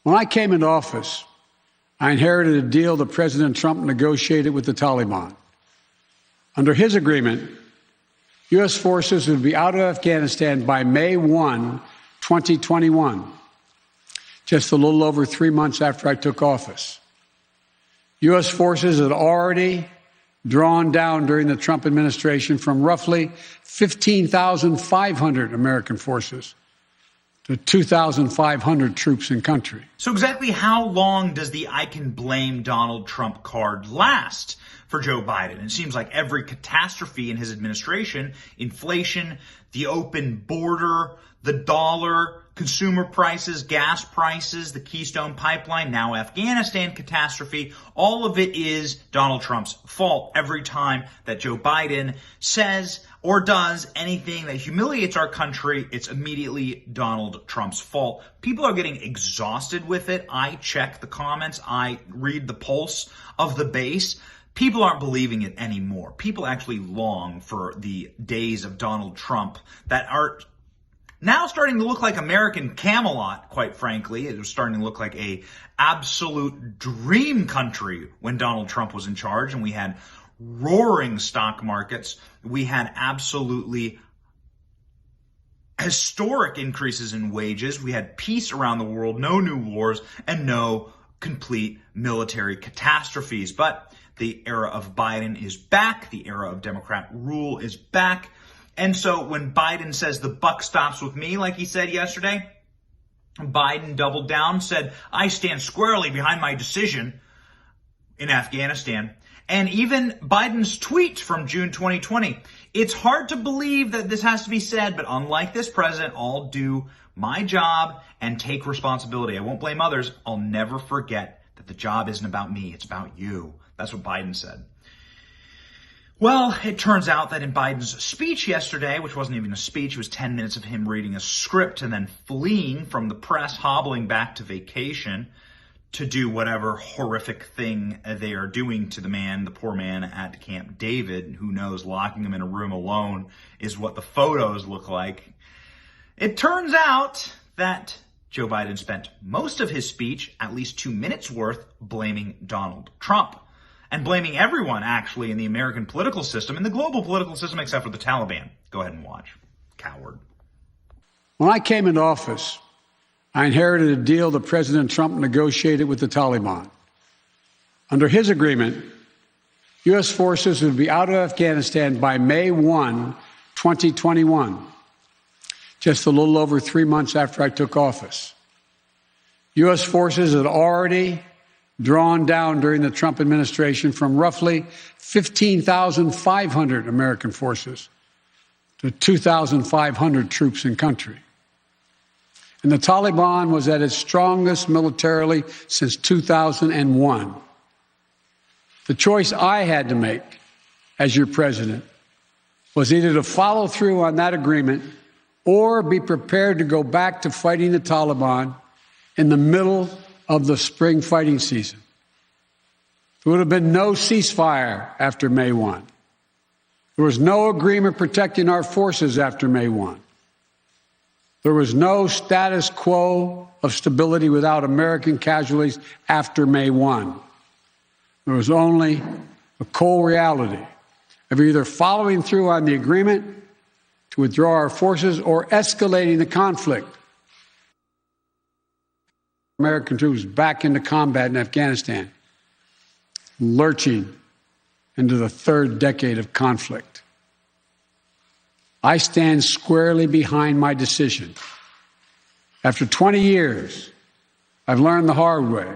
When I came into office, I inherited a deal that President Trump negotiated with the Taliban. Under his agreement, U.S. forces would be out of Afghanistan by May 1, 2021, just a little over 3 months after I took office. U.S. forces had already drawn down during the Trump administration from roughly 15,500 American forces to 2,500 troops in country. So exactly how long does the I can blame Donald Trump card last for Joe Biden? It seems like every catastrophe in his administration, inflation, the open border, the dollar, consumer prices, gas prices, the Keystone Pipeline, now Afghanistan catastrophe, all of it is Donald Trump's fault. Every time that Joe Biden says or does anything that humiliates our country, it's immediately Donald Trump's fault. People are getting exhausted with it. I check the comments. I read the pulse of the base. People aren't believing it anymore. People actually long for the days of Donald Trump that are now starting to look like American Camelot, quite frankly. It was starting to look like a absolute dream country when Donald Trump was in charge, and we had roaring stock markets. We had absolutely historic increases in wages. We had peace around the world, no new wars, and no complete military catastrophes. But the era of Biden is back. The era of Democrat rule is back. And so when Biden says the buck stops with me, like he said yesterday, Biden doubled down, said, I stand squarely behind my decision in Afghanistan. And even Biden's tweet from June 2020, it's hard to believe that this has to be said, but unlike this president, I'll do my job and take responsibility. I won't blame others. I'll never forget that the job isn't about me. It's about you. That's what Biden said. Well, it turns out that in Biden's speech yesterday, which wasn't even a speech, it was 10 minutes of him reading a script and then fleeing from the press, hobbling back to vacation to do whatever horrific thing they are doing to the man, the poor man at Camp David. Who knows, locking him in a room alone is what the photos look like. It turns out that Joe Biden spent most of his speech, at least 2 minutes worth, blaming Donald Trump. And blaming everyone, actually, in the American political system, in the global political system, except for the Taliban. Go ahead and watch. Coward. When I came into office, I inherited a deal that President Trump negotiated with the Taliban. Under his agreement, U.S. forces would be out of Afghanistan by May 1, 2021, just a little over 3 months after I took office. U.S. forces had already drawn down during the Trump administration from roughly 15,500 American forces to 2,500 troops in country. And the Taliban was at its strongest militarily since 2001. The choice I had to make as your president was either to follow through on that agreement or be prepared to go back to fighting the Taliban in the middle of the spring fighting season. There would have been no ceasefire after May 1. There was no agreement protecting our forces after May 1. There was no status quo of stability without American casualties after May 1. There was only a cold reality of either following through on the agreement to withdraw our forces or escalating the conflict. American troops back into combat in Afghanistan, lurching into the third decade of conflict. I stand squarely behind my decision. After 20 years, I've learned the hard way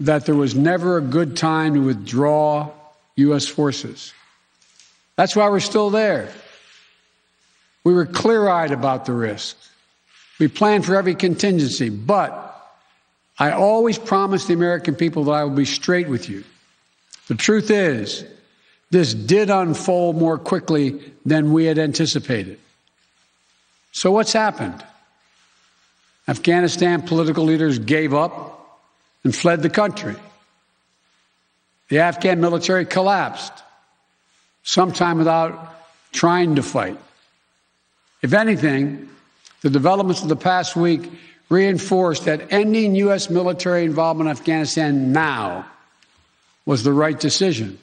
that there was never a good time to withdraw U.S. forces. That's why we're still there. We were clear-eyed about the risks. We planned for every contingency, but I always promised the American people that I would be straight with you. The truth is, this did unfold more quickly than we had anticipated. So what's happened? Afghanistan political leaders gave up and fled the country. The Afghan military collapsed, sometime without trying to fight. If anything, the developments of the past week reinforced that ending U.S. military involvement in Afghanistan now was the right decision.